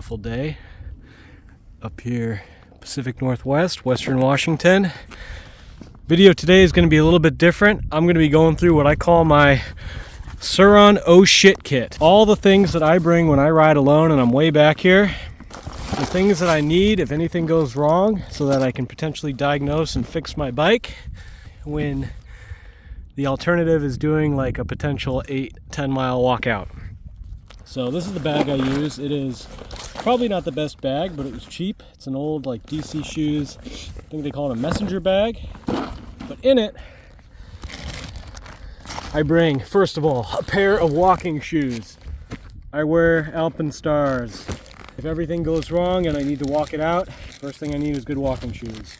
beautiful day up here, Pacific Northwest, Western Washington. Video today is going to be a little bit different. I'm going to be going through what I call my Surron oh shit kit. All the things that I bring when I ride alone and I'm way back here. The things that I need if anything goes wrong so that I can potentially diagnose and fix my bike when the alternative is doing like a potential 8-10 mile walkout. So this is the bag I use. It is probably not the best bag, but it was cheap. It's an old like DC Shoes, I think they call it a messenger bag. But in it, I bring, first of all, a pair of walking shoes. I wear Alpenstars. If everything goes wrong and I need to walk it out, first thing I need is good walking shoes.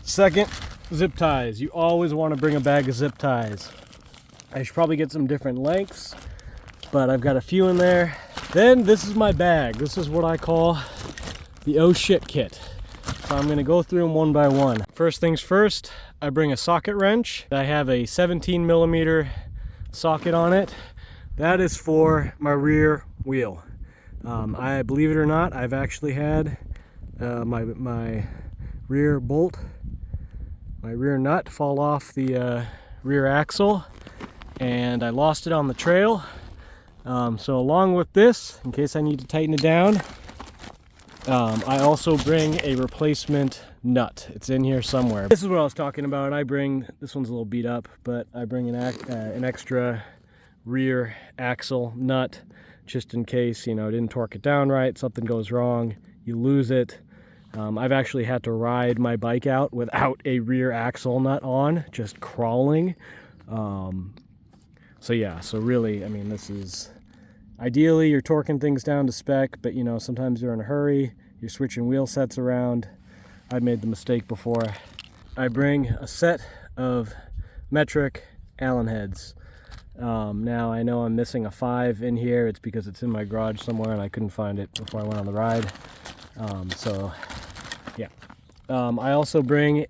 Second, zip ties. You always want to bring a bag of zip ties. I should probably get some different lengths, but I've got a few in there. Then this is my bag. This is what I call the oh shit kit. So I'm going to go through them one by one. First things first, I bring a socket wrench. I have a 17 millimeter socket on it. That is for my rear wheel. I believe it or not, I've actually had my rear bolt, my rear nut fall off the rear axle, and I lost it on the trail. So along with this, in case I need to tighten it down, I also bring a replacement nut. It's in here somewhere. This is what I was talking about. This one's a little beat up, but I bring an extra rear axle nut just in case, I didn't torque it down right, something goes wrong, you lose it. I've actually had to ride my bike out without a rear axle nut on, just crawling. So really, this is, ideally you're torquing things down to spec, but sometimes you're in a hurry, you're switching wheel sets around. I've made the mistake before. I bring a set of metric Allen heads. Now I know I'm missing a 5 in here. It's because it's in my garage somewhere and I couldn't find it before I went on the ride. I also bring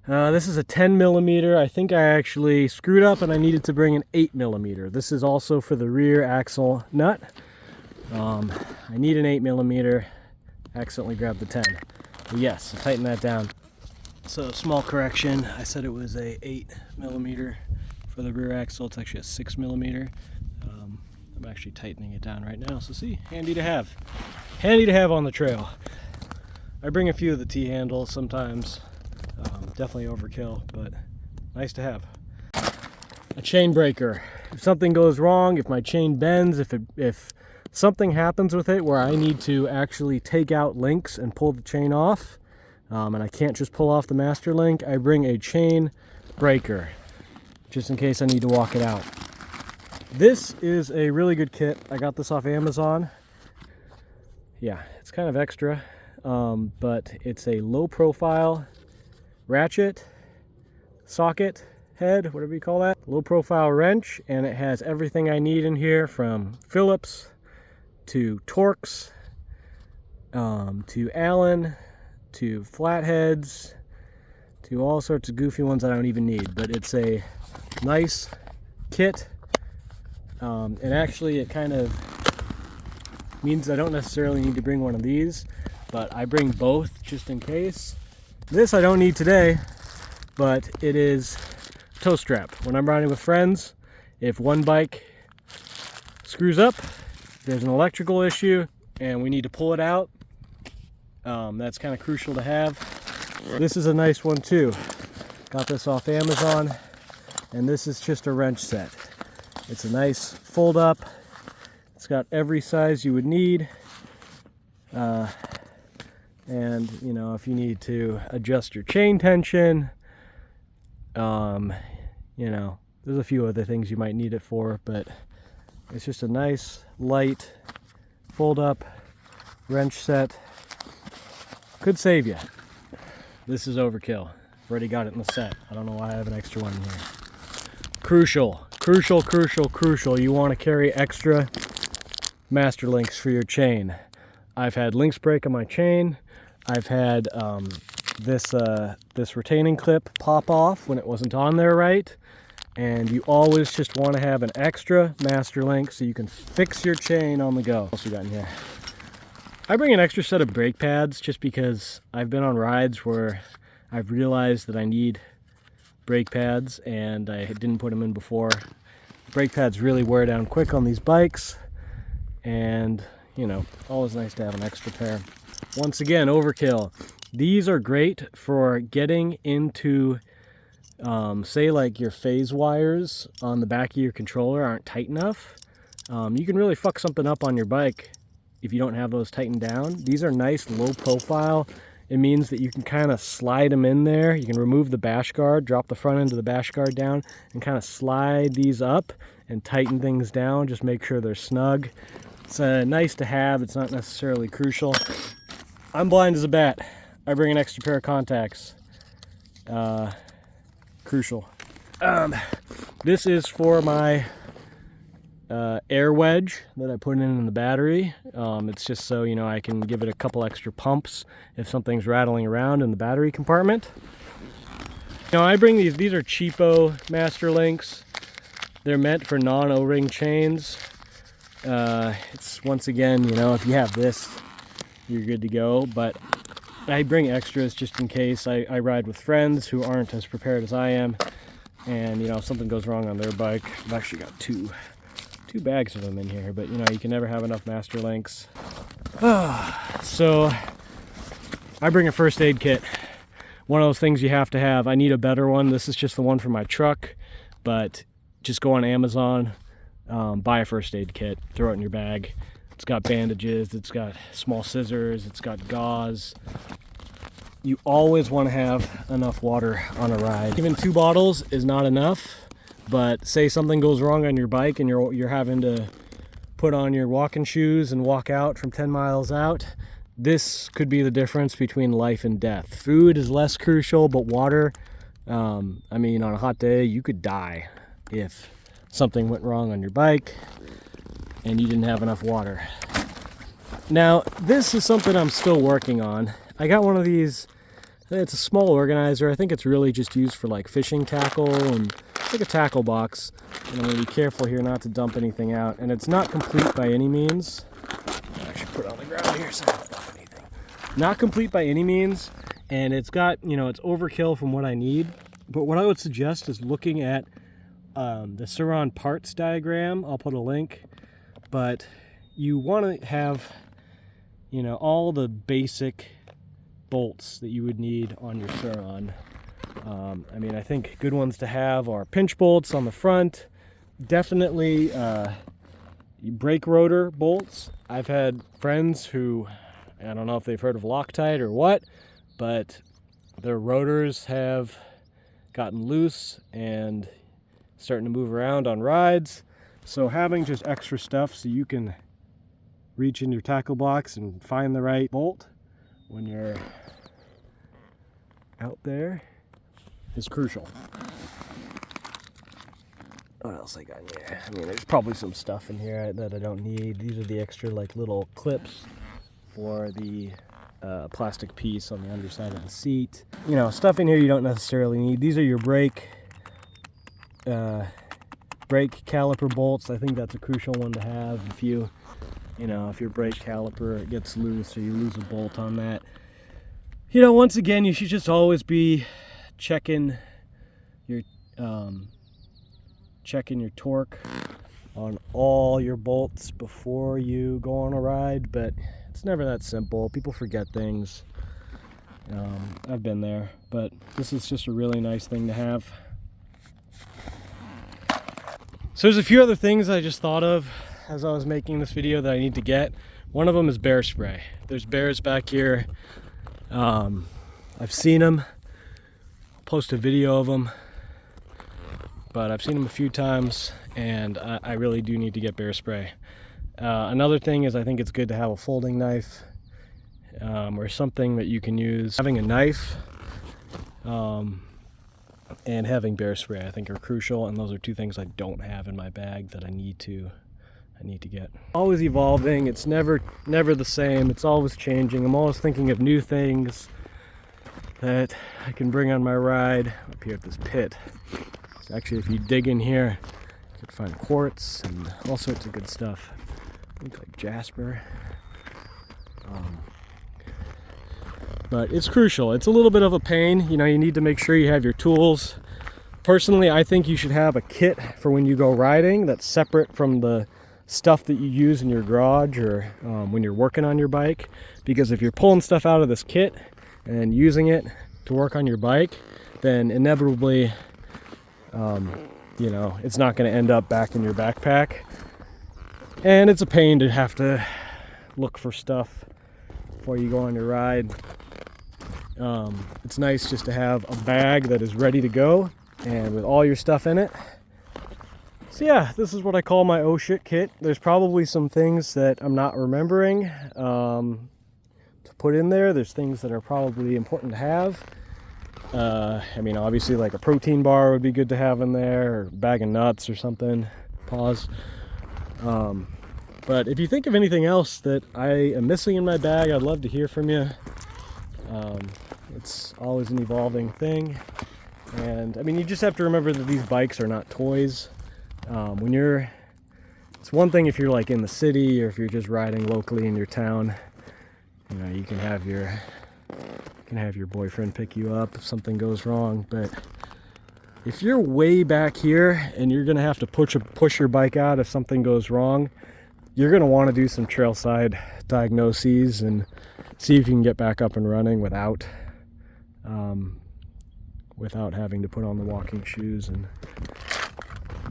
this is a 10 millimeter. I think I actually screwed up and I needed to bring an 8 millimeter. This is also for the rear axle nut. I need an 8 millimeter. Accidentally grabbed the 10. But yes, I'll tighten that down. So small correction. I said it was a 8 millimeter for the rear axle. It's actually a 6 millimeter. I'm actually tightening it down right now. So see, handy to have. Handy to have on the trail. I bring a few of the T-handles sometimes. Definitely overkill, but nice to have. A chain breaker. If something goes wrong, if my chain bends, if something happens with it where I need to actually take out links and pull the chain off, and I can't just pull off the master link, I bring a chain breaker just in case I need to walk it out. This is a really good kit. I got this off Amazon. Yeah, it's kind of extra, but it's a low profile ratchet, socket, head, whatever you call that. Low profile wrench, and it has everything I need in here from Phillips to Torx, to Allen, to flatheads, to all sorts of goofy ones I don't even need. But it's a nice kit, and actually it kind of means I don't necessarily need to bring one of these, but I bring both just in case. This I don't need today, but it is toe strap. When I'm riding with friends, if one bike screws up, there's an electrical issue and we need to pull it out, that's kind of crucial to have. This is a nice one too. Got this off Amazon, and this is just a wrench set. It's a nice fold up. It's got every size you would need. And if you need to adjust your chain tension, there's a few other things you might need it for, but it's just a nice, light, fold up wrench set. Could save you. This is overkill. I've already got it in the set. I don't know why I have an extra one in here. Crucial. You want to carry extra master links for your chain. I've had links break on my chain. I've had this retaining clip pop off when it wasn't on there right. And you always just want to have an extra master link so you can fix your chain on the go. What else we got in here? I bring an extra set of brake pads just because I've been on rides where I've realized that I need brake pads and I didn't put them in before. Brake pads really wear down quick on these bikes, and you know, always nice to have an extra pair. Once again, overkill. These are great for getting into say like your phase wires on the back of your controller aren't tight enough. You can really fuck something up on your bike if you don't have those tightened down. These are nice low profile. It means that you can kind of slide them in there. You can remove the bash guard, drop the front end of the bash guard down, and kind of slide these up and tighten things down. Just make sure they're snug. It's nice to have. It's not necessarily crucial. I'm blind as a bat. I bring an extra pair of contacts. Crucial. This is for my air wedge that I put in the battery. It's just so, you know, I can give it a couple extra pumps if something's rattling around in the battery compartment. Now I bring these are cheapo master links. They're meant for non-O-ring chains. It's once again, you know, if you have this, you're good to go, but I bring extras just in case. I ride with friends who aren't as prepared as I am, and you know, if something goes wrong on their bike. I've actually got two bags of them in here, but you know, you can never have enough master links. So I bring a first aid kit. One of those things you have to have. I need a better one. This is just the one for my truck, but just go on Amazon, buy a first aid kit, throw it in your bag. It's got bandages, it's got small scissors, it's got gauze. You always want to have enough water on a ride. Even 2 bottles is not enough. But say something goes wrong on your bike and you're having to put on your walking shoes and walk out from 10 miles out, this could be the difference between life and death. Food is less crucial, but water, I mean, on a hot day, you could die if something went wrong on your bike and you didn't have enough water. Now, this is something I'm still working on. I got one of these, it's a small organizer. I think it's really just used for like fishing tackle, and it's like a tackle box. And I'm going to be careful here not to dump anything out. And it's not complete by any means. I should put it on the ground here so I don't dump anything. Not complete by any means. And it's got, you know, it's overkill from what I need. But what I would suggest is looking at the Surron parts diagram. I'll put a link. But you want to have, you know, all the basic bolts that you would need on your Surron. I mean, I think good ones to have are pinch bolts on the front. Definitely brake rotor bolts. I've had friends who, I don't know if they've heard of Loctite or what, but their rotors have gotten loose and starting to move around on rides. So having just extra stuff so you can reach in your tackle box and find the right bolt when you're out there is crucial. What else I got in here? I mean, there's probably some stuff in here that I don't need. These are the extra like little clips for the plastic piece on the underside of the seat. You know, stuff in here you don't necessarily need. These are your brake caliper bolts. I think that's a crucial one to have if you know, if your brake caliper gets loose or you lose a bolt on that. You know, once again, you should just always be checking your torque on all your bolts before you go on a ride, but it's never that simple. People forget things. I've been there, but this is just a really nice thing to have. So there's a few other things I just thought of as I was making this video that I need to get. One of them is bear spray. There's bears back here. I've seen them. I'll post a video of them, but I've seen them a few times, and I really do need to get bear spray. Another thing is I think it's good to have a folding knife or something that you can use. Having a knife and having bear spray I think are crucial, and those are two things I don't have in my bag that I need to get. Always evolving. It's never the same. It's always changing. I'm always thinking of new things that I can bring on my ride up here at this pit. Actually, if you dig in here, you could find quartz and all sorts of good stuff. I think like jasper. But it's crucial. It's a little bit of a pain. You know, you need to make sure you have your tools. Personally, I think you should have a kit for when you go riding that's separate from the stuff that you use in your garage or when you're working on your bike. Because if you're pulling stuff out of this kit and using it to work on your bike, then inevitably, you know, it's not going to end up back in your backpack. And it's a pain to have to look for stuff before you go on your ride. It's nice just to have a bag that is ready to go and with all your stuff in it. So yeah, this is what I call my oh shit kit. There's probably some things that I'm not remembering to put in there. There's things that are probably important to have. I mean, obviously like a protein bar would be good to have in there, or a bag of nuts or something. Pause. But if you think of anything else that I am missing in my bag, I'd love to hear from you. It's always an evolving thing. And I mean, you just have to remember that these bikes are not toys. It's one thing if you're like in the city or if you're just riding locally in your town. You know, you can have your boyfriend pick you up if something goes wrong. But if you're way back here and you're gonna have to push your bike out if something goes wrong, you're gonna want to do some trailside diagnoses and see if you can get back up and running without having to put on the walking shoes and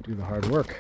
do the hard work.